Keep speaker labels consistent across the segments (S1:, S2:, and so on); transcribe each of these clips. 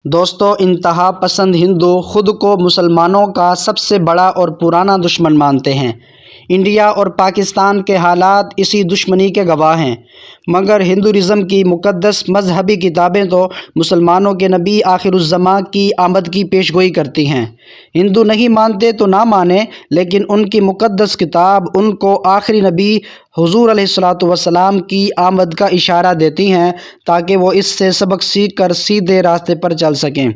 S1: دوستو، انتہا پسند ہندو خود کو مسلمانوں کا سب سے بڑا اور پرانا دشمن مانتے ہیں۔ انڈیا اور پاکستان کے حالات اسی دشمنی کے گواہ ہیں، مگر ہندوازم کی مقدس مذہبی کتابیں تو مسلمانوں کے نبی آخر الزماں کی آمد کی پیشگوئی کرتی ہیں۔ ہندو نہیں مانتے تو نہ مانیں، لیکن ان کی مقدس کتاب ان کو آخری نبی حضور علیہ الصلوۃ والسلام کی آمد کا اشارہ دیتی ہیں تاکہ وہ اس سے سبق سیکھ کر سیدھے راستے پر چل سکیں۔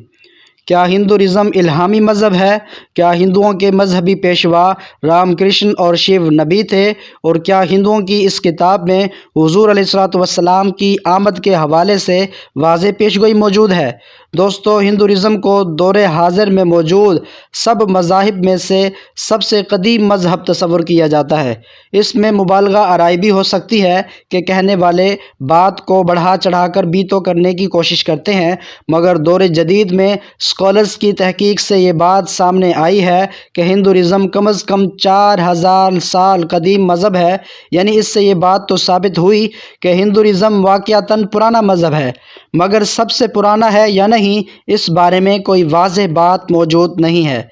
S1: کیا ہندوازم الہامی مذہب ہے؟ کیا ہندوؤں کے مذہبی پیشوا رام کرشن اور شیو نبی تھے؟ اور کیا ہندوؤں کی اس کتاب میں حضور علیہ الصلوۃ والسلام کی آمد کے حوالے سے واضح پیشگوئی موجود ہے؟ دوستو، ہندوازم کو دور حاضر میں موجود سب مذاہب میں سے سب سے قدیم مذہب تصور کیا جاتا ہے۔ اس میں مبالغہ آرائی بھی ہو سکتی ہے کہ کہنے والے بات کو بڑھا چڑھا کر بھی تو کرنے کی کوشش کرتے ہیں، مگر دور جدید میں اسکالرز کی تحقیق سے یہ بات سامنے آئی ہے کہ ہندوازم کم از کم 4000 سال قدیم مذہب ہے۔ یعنی اس سے یہ بات تو ثابت ہوئی کہ ہندوازم واقعتاً پرانا مذہب ہے، مگر سب سے پرانا ہے یا نہیں، اس بارے میں کوئی واضح بات موجود نہیں ہے۔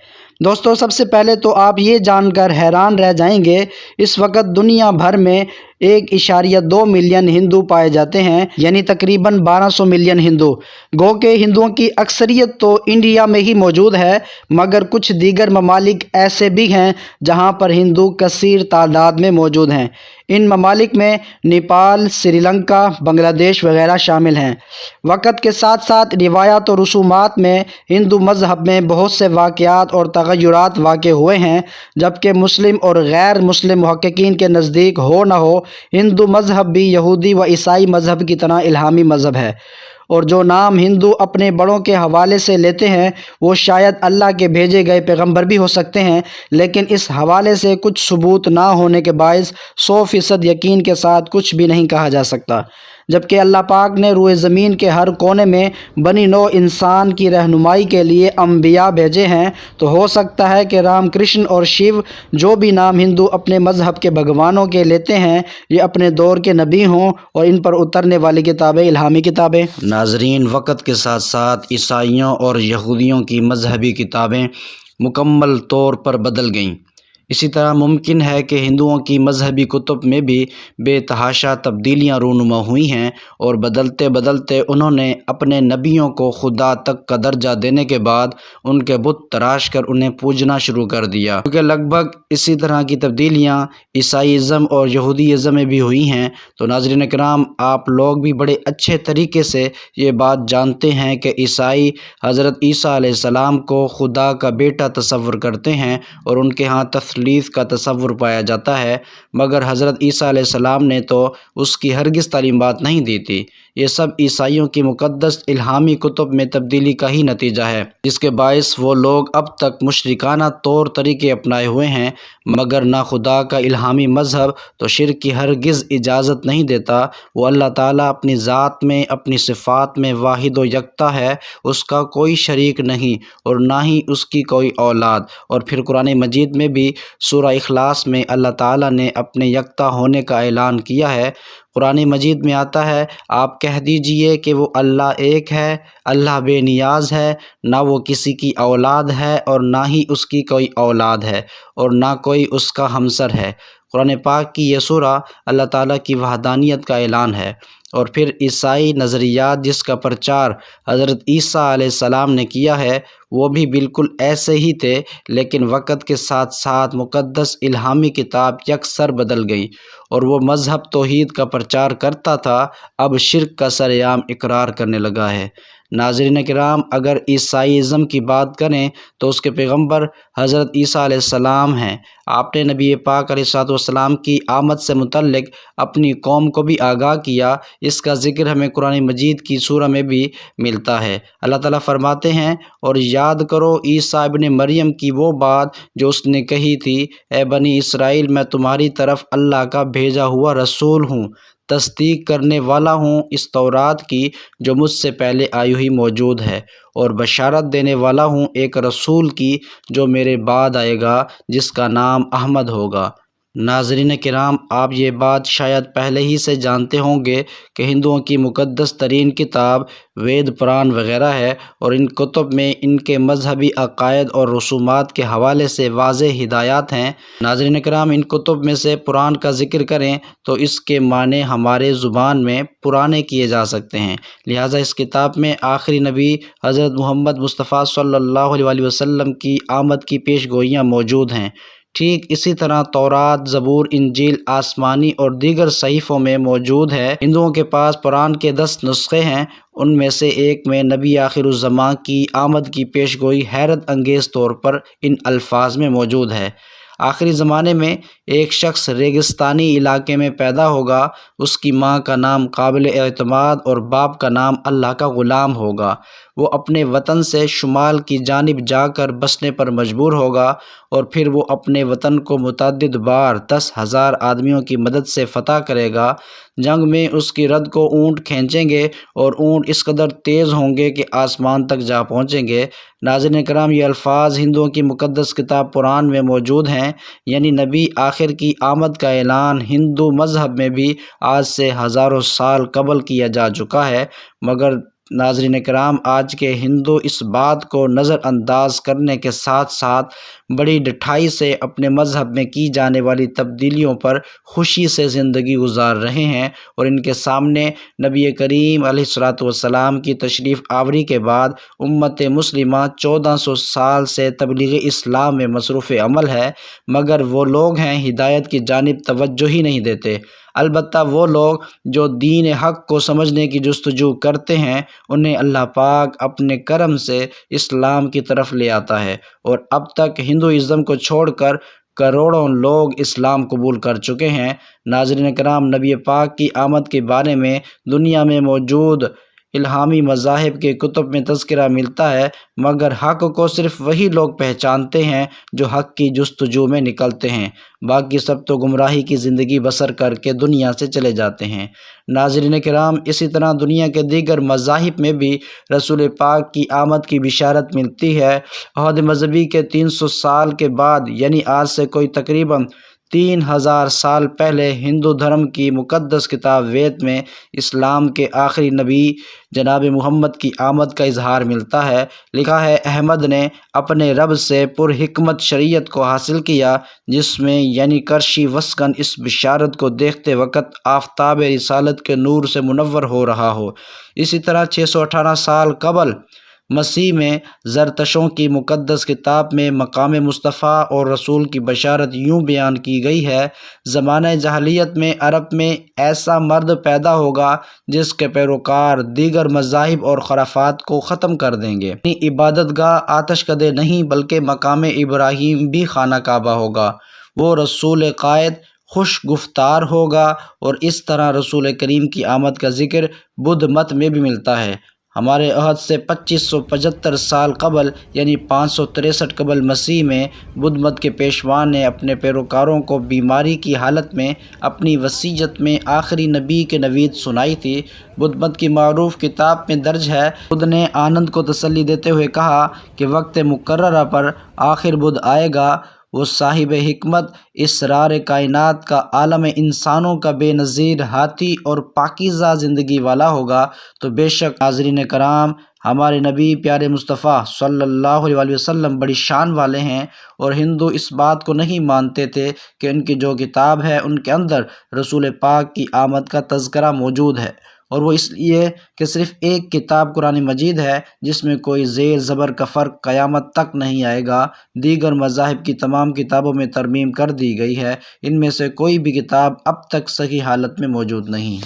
S1: دوستو، سب سے پہلے تو آپ یہ جان کر حیران رہ جائیں گے، اس وقت دنیا بھر میں 1.2 ملین ہندو پائے جاتے ہیں، یعنی تقریباً 1200 ملین ہندو۔ گو کہ ہندوؤں کی اکثریت تو انڈیا میں ہی موجود ہے، مگر کچھ دیگر ممالک ایسے بھی ہیں جہاں پر ہندو کثیر تعداد میں موجود ہیں۔ ان ممالک میں نیپال، سری لنکا، بنگلہ دیش وغیرہ شامل ہیں۔ وقت کے ساتھ ساتھ روایات اور رسومات میں ہندو مذہب میں بہت سے واقعات اور تغیرات واقع ہوئے ہیں، جبکہ مسلم اور غیر مسلم محققین کے نزدیک ہو نہ ہو، ہندو مذہب بھی یہودی و عیسائی مذہب کی طرح الہامی مذہب ہے، اور جو نام ہندو اپنے بڑوں کے حوالے سے لیتے ہیں وہ شاید اللہ کے بھیجے گئے پیغمبر بھی ہو سکتے ہیں، لیکن اس حوالے سے کچھ ثبوت نہ ہونے کے باعث 100% یقین کے ساتھ کچھ بھی نہیں کہا جا سکتا۔ جبکہ اللہ پاک نے روئے زمین کے ہر کونے میں بنی نوع انسان کی رہنمائی کے لیے انبیاء بھیجے ہیں، تو ہو سکتا ہے کہ رام کرشن اور شیو، جو بھی نام ہندو اپنے مذہب کے بھگوانوں کے لیتے ہیں، یہ اپنے دور کے نبی ہوں اور ان پر اترنے والی کتابیں الہامی کتابیں۔
S2: ناظرین، وقت کے ساتھ ساتھ عیسائیوں اور یہودیوں کی مذہبی کتابیں مکمل طور پر بدل گئیں۔ اسی طرح ممکن ہے کہ ہندوؤں کی مذہبی کتب میں بھی بے تحاشا تبدیلیاں رونما ہوئی ہیں، اور بدلتے بدلتے انہوں نے اپنے نبیوں کو خدا تک کا درجہ دینے کے بعد ان کے بت تراش کر انہیں پوجنا شروع کر دیا۔ کیونکہ لگ بھگ اسی طرح کی تبدیلیاں عیسائیزم اور یہودیزم میں بھی ہوئی ہیں، تو ناظرین کرام، آپ لوگ بھی بڑے اچھے طریقے سے یہ بات جانتے ہیں کہ عیسائی حضرت عیسیٰ علیہ السلام کو خدا کا بیٹا تصور کرتے ہیں، اور ان کے ہاں تثلیث کا تصور پایا جاتا ہے، مگر حضرت عیسیٰ علیہ السلام نے تو اس کی ہرگز تعلیمات نہیں دی تھی۔ یہ سب عیسائیوں کی مقدس الہامی کتب میں تبدیلی کا ہی نتیجہ ہے، جس کے باعث وہ لوگ اب تک مشرکانہ طور طریقے اپنائے ہوئے ہیں، مگر نہ خدا کا الہامی مذہب تو شرک کی ہرگز اجازت نہیں دیتا۔ وہ اللہ تعالیٰ اپنی ذات میں، اپنی صفات میں واحد و یکتا ہے، اس کا کوئی شریک نہیں اور نہ ہی اس کی کوئی اولاد۔ اور پھر قرآن مجید میں بھی سورہ اخلاص میں اللہ تعالیٰ نے اپنے یکتا ہونے کا اعلان کیا ہے۔ قرآن مجید میں آتا ہے، آپ کہہ دیجئے کہ وہ اللہ ایک ہے، اللہ بے نیاز ہے، نہ وہ کسی کی اولاد ہے اور نہ ہی اس کی کوئی اولاد ہے، اور نہ کوئی اس کا ہمسر ہے۔ قرآن پاک کی یہ سورہ اللہ تعالیٰ کی وحدانیت کا اعلان ہے۔ اور پھر عیسائی نظریات جس کا پرچار حضرت عیسیٰ علیہ السلام نے کیا ہے، وہ بھی بالکل ایسے ہی تھے، لیکن وقت کے ساتھ ساتھ مقدس الہامی کتاب یکسر بدل گئی، اور وہ مذہب توحید کا پرچار کرتا تھا، اب شرک کا سر عام اقرار کرنے لگا ہے۔ ناظرین کرام، اگر عیسائیزم کی بات کریں تو اس کے پیغمبر حضرت عیسیٰ علیہ السلام ہیں۔ آپ نے نبی پاک علیہ السلام کی آمد سے متعلق اپنی قوم کو بھی آگاہ کیا۔ اس کا ذکر ہمیں قرآن مجید کی سورہ میں بھی ملتا ہے۔ اللہ تعالیٰ فرماتے ہیں، اور یاد کرو عیسیٰ ابن مریم کی وہ بات جو اس نے کہی تھی، اے بنی اسرائیل، میں تمہاری طرف اللہ کا بھیجا ہوا رسول ہوں، تصدیق کرنے والا ہوں اس تورات کی جو مجھ سے پہلے آئی ہوئی موجود ہے، اور بشارت دینے والا ہوں ایک رسول کی جو میرے بعد آئے گا، جس کا نام احمد ہوگا۔ ناظرین کرام، آپ یہ بات شاید پہلے ہی سے جانتے ہوں گے کہ ہندوؤں کی مقدس ترین کتاب وید پران وغیرہ ہے، اور ان کتب میں ان کے مذہبی عقائد اور رسومات کے حوالے سے واضح ہدایات ہیں۔ ناظرین کرام، ان کتب میں سے قرآن کا ذکر کریں تو اس کے معنی ہمارے زبان میں پرانے کیے جا سکتے ہیں، لہٰذا اس کتاب میں آخری نبی حضرت محمد مصطفیٰ صلی اللہ علیہ وسلم کی آمد کی پیش گوئیاں موجود ہیں۔ ٹھیک اسی طرح تورات، زبور، انجیل، آسمانی اور دیگر صحیفوں میں موجود ہے۔ ہندوؤں کے پاس قرآن کے 10 نسخے ہیں، ان میں سے ایک میں نبی آخر الزماں کی آمد کی پیش گوئی حیرت انگیز طور پر ان الفاظ میں موجود ہے: آخری زمانے میں ایک شخص ریگستانی علاقے میں پیدا ہوگا، اس کی ماں کا نام قابل اعتماد اور باپ کا نام اللہ کا غلام ہوگا۔ وہ اپنے وطن سے شمال کی جانب جا کر بسنے پر مجبور ہوگا، اور پھر وہ اپنے وطن کو متعدد بار 10,000 آدمیوں کی مدد سے فتح کرے گا۔ جنگ میں اس کی رد کو اونٹ کھینچیں گے، اور اونٹ اس قدر تیز ہوں گے کہ آسمان تک جا پہنچیں گے۔ ناظرین کرام، یہ الفاظ ہندوؤں کی مقدس کتاب قرآن میں موجود ہیں، یعنی نبی آخر کی آمد کا اعلان ہندو مذہب میں بھی آج سے ہزاروں سال قبل کیا جا چکا ہے، مگر ناظرین کرام، آج کے ہندو اس بات کو نظر انداز کرنے کے ساتھ ساتھ بڑی ڈٹھائی سے اپنے مذہب میں کی جانے والی تبدیلیوں پر خوشی سے زندگی گزار رہے ہیں، اور ان کے سامنے نبی کریم علیہ السلام کی تشریف آوری کے بعد امت مسلمہ 1400 سال سے تبلیغ اسلام میں مصروف عمل ہے، مگر وہ لوگ ہیں ہدایت کی جانب توجہ ہی نہیں دیتے۔ البتہ وہ لوگ جو دین حق کو سمجھنے کی جستجو کرتے ہیں، انہیں اللہ پاک اپنے کرم سے اسلام کی طرف لے آتا ہے، اور اب تک ہندوازم کو چھوڑ کر کروڑوں لوگ اسلام قبول کر چکے ہیں۔ ناظرین کرام، نبی پاک کی آمد کے بارے میں دنیا میں موجود الہامی مذاہب کے کتب میں تذکرہ ملتا ہے، مگر حق کو صرف وہی لوگ پہچانتے ہیں جو حق کی جستجو میں نکلتے ہیں، باقی سب تو گمراہی کی زندگی بسر کر کے دنیا سے چلے جاتے ہیں۔ ناظرین کرام، اسی طرح دنیا کے دیگر مذاہب میں بھی رسول پاک کی آمد کی بشارت ملتی ہے۔ عہد مذہبی کے 300 سال کے بعد، یعنی آج سے کوئی تقریباً 3000 سال پہلے، ہندو دھرم کی مقدس کتاب وید میں اسلام کے آخری نبی جناب محمد کی آمد کا اظہار ملتا ہے۔ لکھا ہے، احمد نے اپنے رب سے پر حکمت شریعت کو حاصل کیا، جس میں یعنی کرشی وسکن اس بشارت کو دیکھتے وقت آفتاب رسالت کے نور سے منور ہو رہا ہو۔ اسی طرح 618 سال قبل مسیح میں زرتشتوں کی مقدس کتاب میں مقام مصطفیٰ اور رسول کی بشارت یوں بیان کی گئی ہے: زمانہ جاہلیت میں عرب میں ایسا مرد پیدا ہوگا جس کے پیروکار دیگر مذاہب اور خرافات کو ختم کر دیں گے، یعنی عبادت گاہ آتش کدے نہیں بلکہ مقام ابراہیم بھی خانہ کعبہ ہوگا۔ وہ رسول قائد خوش گفتار ہوگا، اور اس طرح رسول کریم کی آمد کا ذکر بدھ مت میں بھی ملتا ہے۔ ہمارے عہد سے 2575 سال قبل، یعنی 563 قبل مسیح میں بدھ مت کے پیشوا نے اپنے پیروکاروں کو بیماری کی حالت میں اپنی وصیت میں آخری نبی کی نوید سنائی تھی۔ بدھ مت کی معروف کتاب میں درج ہے، بدھ نے آنند کو تسلی دیتے ہوئے کہا کہ وقت مقررہ پر آخر بدھ آئے گا، وہ صاحب حکمت، اسرار کائنات کا، عالم انسانوں کا بے نظیر ہاتھی اور پاکیزہ زندگی والا ہوگا۔ تو بے شک ناظرین کرام، ہمارے نبی پیارے مصطفیٰ صلی اللہ علیہ وسلم بڑی شان والے ہیں، اور ہندو اس بات کو نہیں مانتے تھے کہ ان کی جو کتاب ہے ان کے اندر رسول پاک کی آمد کا تذکرہ موجود ہے، اور وہ اس لیے کہ صرف ایک کتاب قرآن مجید ہے جس میں کوئی زیر زبر کا فرق قیامت تک نہیں آئے گا۔ دیگر مذاہب کی تمام کتابوں میں ترمیم کر دی گئی ہے، ان میں سے کوئی بھی کتاب اب تک صحیح حالت میں موجود نہیں۔